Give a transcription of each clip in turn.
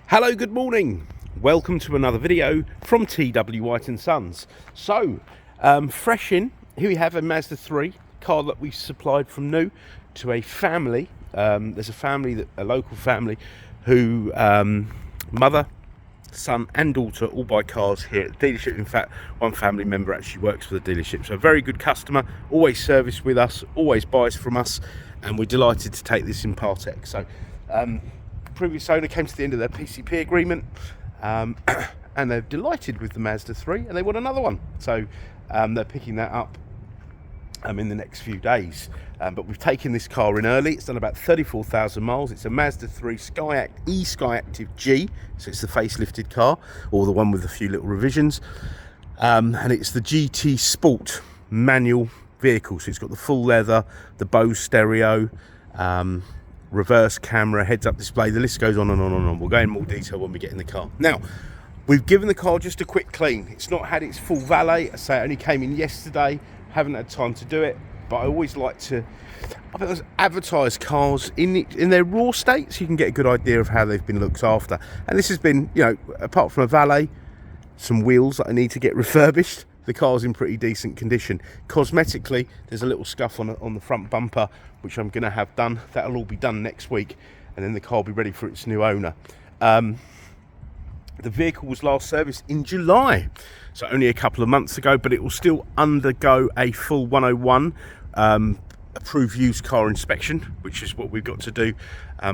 Hello, good morning. Welcome to another video from TW White & Sons. So, fresh in, here we have a Mazda 3 car that we supplied from new to a family. There's a family, a local family, who mother, son and daughter all buy cars here at the dealership. In fact, one family member actually works for the dealership. So a very good customer, always serviced with us, always buys from us, and we're delighted to take this in Part X. So, previous owner came to the end of their PCP agreement, and they're delighted with the Mazda 3 and they want another one. So they're picking that up in the next few days. But we've taken this car in early. It's done about 34,000 miles. It's a Mazda 3 e-SKYACTIV-G, so it's the facelifted car, or the one with a few little revisions. And it's the GT Sport manual vehicle. So it's got the full leather, the Bose stereo, reverse camera, heads-up display. The list goes on and on and on. We'll go in more detail when we get in the car. Now, we've given the car just a quick clean. It's not had its full valet. I say it only came in yesterday. Haven't had time to do it, but I always like to advertise cars in their raw state, so you can get a good idea of how they've been looked after. And this has been, you know, apart from a valet, some wheels that I need to get refurbished, the car's in pretty decent condition. Cosmetically, there's a little scuff on the front bumper, which I'm going to have done. That'll all be done next week, and then the car will be ready for its new owner. The vehicle was last serviced in July, so only a couple of months ago, but it will still undergo a full 101 approved used car inspection, which is what we've got to do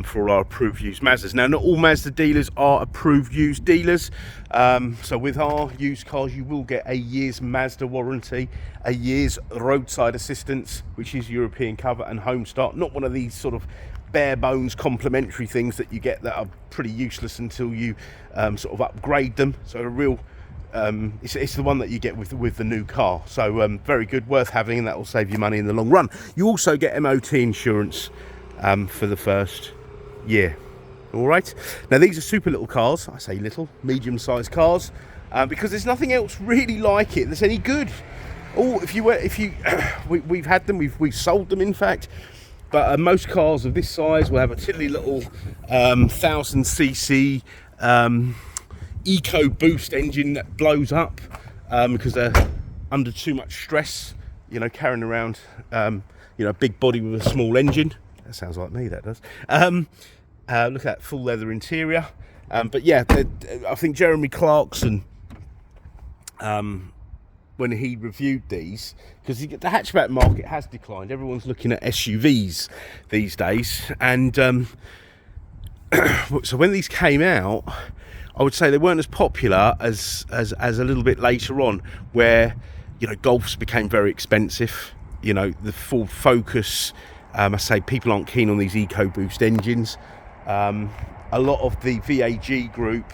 for all our approved used Mazdas. Now, not all Mazda dealers are approved used dealers, so with our used cars you will get a year's Mazda warranty, a year's roadside assistance, which is European cover and home start, not one of these sort of bare bones complimentary things that you get that are pretty useless until you sort of upgrade them. So a real it's the one that you get with the new car. So very good, worth having, and that will save you money in the long run. You also get MOT insurance for the first year. All right, now these are super little cars. I say little, medium-sized cars, because there's nothing else really like it that's any good. Oh, we've had them, we've sold them, in fact. But most cars of this size will have a tiddly little 1000cc Eco Boost engine that blows up because they're under too much stress, you know, carrying around you know, a big body with a small engine. That sounds like me, that does. Look at that full leather interior. But yeah, I think Jeremy Clarkson, when he reviewed these, because the hatchback market has declined, everyone's looking at SUVs these days, and so when these came out, I would say they weren't as popular as a little bit later on, where, you know, Golfs became very expensive. You know, the Ford Focus, I say people aren't keen on these EcoBoost engines. A lot of the VAG group,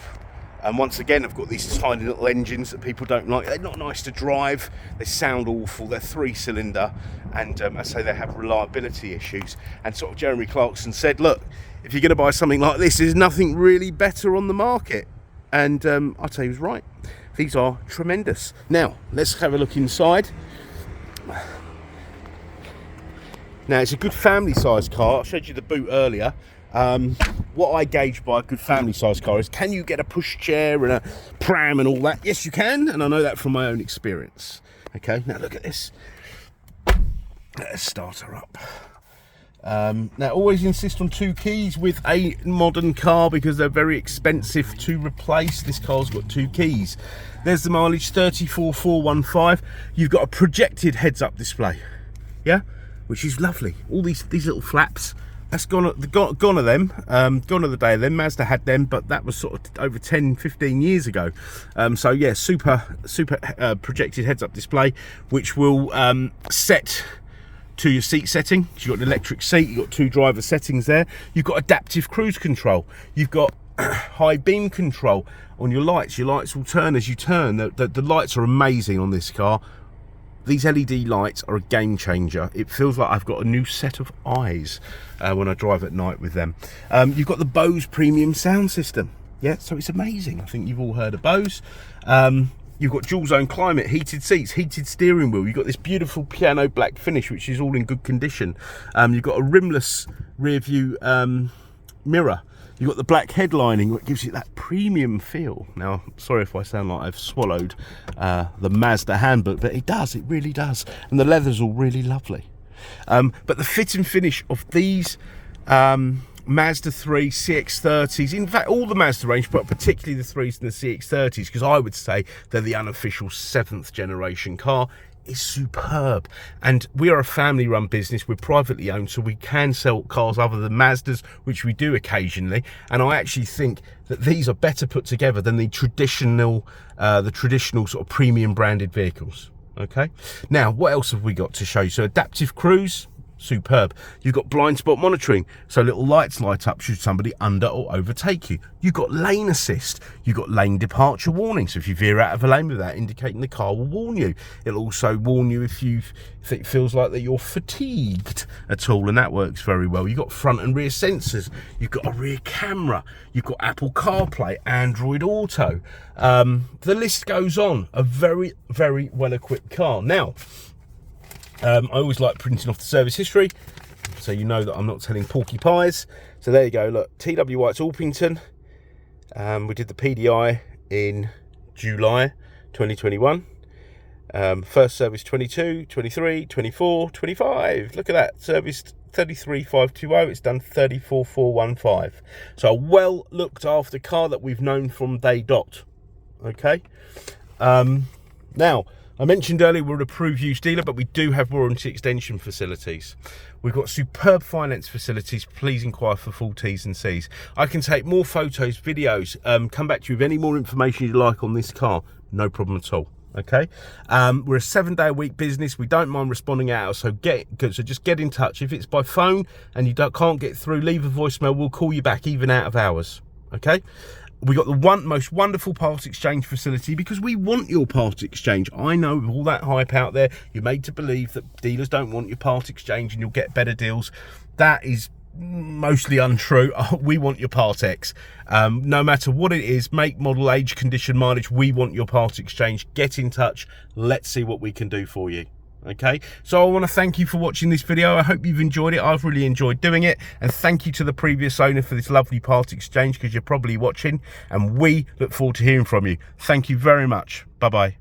and once again, I've got these tiny little engines that people don't like. They're not nice to drive. They sound awful. They're 3-cylinder, and I say they have reliability issues. And sort of Jeremy Clarkson said, look, if you're going to buy something like this, there's nothing really better on the market. And I'd say he was right. These are tremendous. Now, let's have a look inside. Now, it's a good family-sized car. I showed you the boot earlier. What I gauge by a good family-sized car is, can you get a push chair and a pram and all that? Yes, you can, and I know that from my own experience. Okay, now look at this. Let's start her up. Now, always insist on 2 keys with a modern car because they're very expensive to replace. This car's got 2 keys. There's the mileage, 34,415. You've got a projected heads-up display, yeah, which is lovely. All these little flaps. That's gone of them, gone of the day of them. Mazda had them, but that was sort of over 10-15 years ago. So yeah, super projected heads-up display, which will set to your seat setting. You've got an electric seat, you've got 2 driver settings there. You've got adaptive cruise control. You've got high beam control on your lights. Your lights will turn as you turn. The lights are amazing on this car. These LED lights are a game changer. It feels like I've got a new set of eyes when I drive at night with them. You've got the Bose premium sound system. Yeah, so it's amazing. I think you've all heard of Bose. You've got dual zone climate, heated seats, heated steering wheel. You've got this beautiful piano black finish, which is all in good condition. You've got a rimless rear view mirror. You've got the black headlining, which gives you that premium feel. Now, sorry if I sound like I've swallowed the Mazda handbook, but it does, it really does. And the leather's all really lovely. But the fit and finish of these Mazda 3 CX-30s, in fact all the Mazda range, but particularly the 3s and the CX-30s, because I would say they're the unofficial 7th generation car, is superb. And we are a family run business, we're privately owned, so we can sell cars other than Mazdas, which we do occasionally, and I actually think that these are better put together than the traditional sort of premium branded vehicles. Okay, now what else have we got to show you? So adaptive cruise, superb. You've got blind spot monitoring, so little lights light up should somebody under or overtake you. You've got lane assist, you've got lane departure warning, so if you veer out of a lane with that indicating, the car will warn you. It'll also warn you if it feels like that you're fatigued at all, and that works very well. You've got front and rear sensors, you've got a rear camera, you've got Apple CarPlay, Android Auto, the list goes on. A very, very well equipped car. Now I always like printing off the service history, so you know that I'm not telling porky pies. So there you go, look, TWI, it's Alpington. We did the PDI in July 2021. First service 22, 23, 24, 25. Look at that, serviced 33,520, it's done 34,415. So a well looked after car that we've known from day dot. Okay. Now, I mentioned earlier we're an approved used dealer, but we do have warranty extension facilities. We've got superb finance facilities. Please inquire for full T's and C's. I can take more photos, videos, come back to you with any more information you'd like on this car. No problem at all. Okay, we're a 7-day-a-week business. We don't mind responding out, so just get in touch. If it's by phone and you can't get through, leave a voicemail. We'll call you back even out of hours. Okay. We got the most wonderful part exchange facility, because we want your part exchange. I know with all that hype out there, you're made to believe that dealers don't want your part exchange and you'll get better deals. That is mostly untrue. We want your part X. No matter what it is, make, model, age, condition, mileage, we want your part exchange. Get in touch. Let's see what we can do for you. Okay, so I want to thank you for watching this video. I hope you've enjoyed it. I've really enjoyed doing it, and thank you to the previous owner for this lovely part exchange, because you're probably watching, and we look forward to hearing from you. Thank you very much. Bye bye.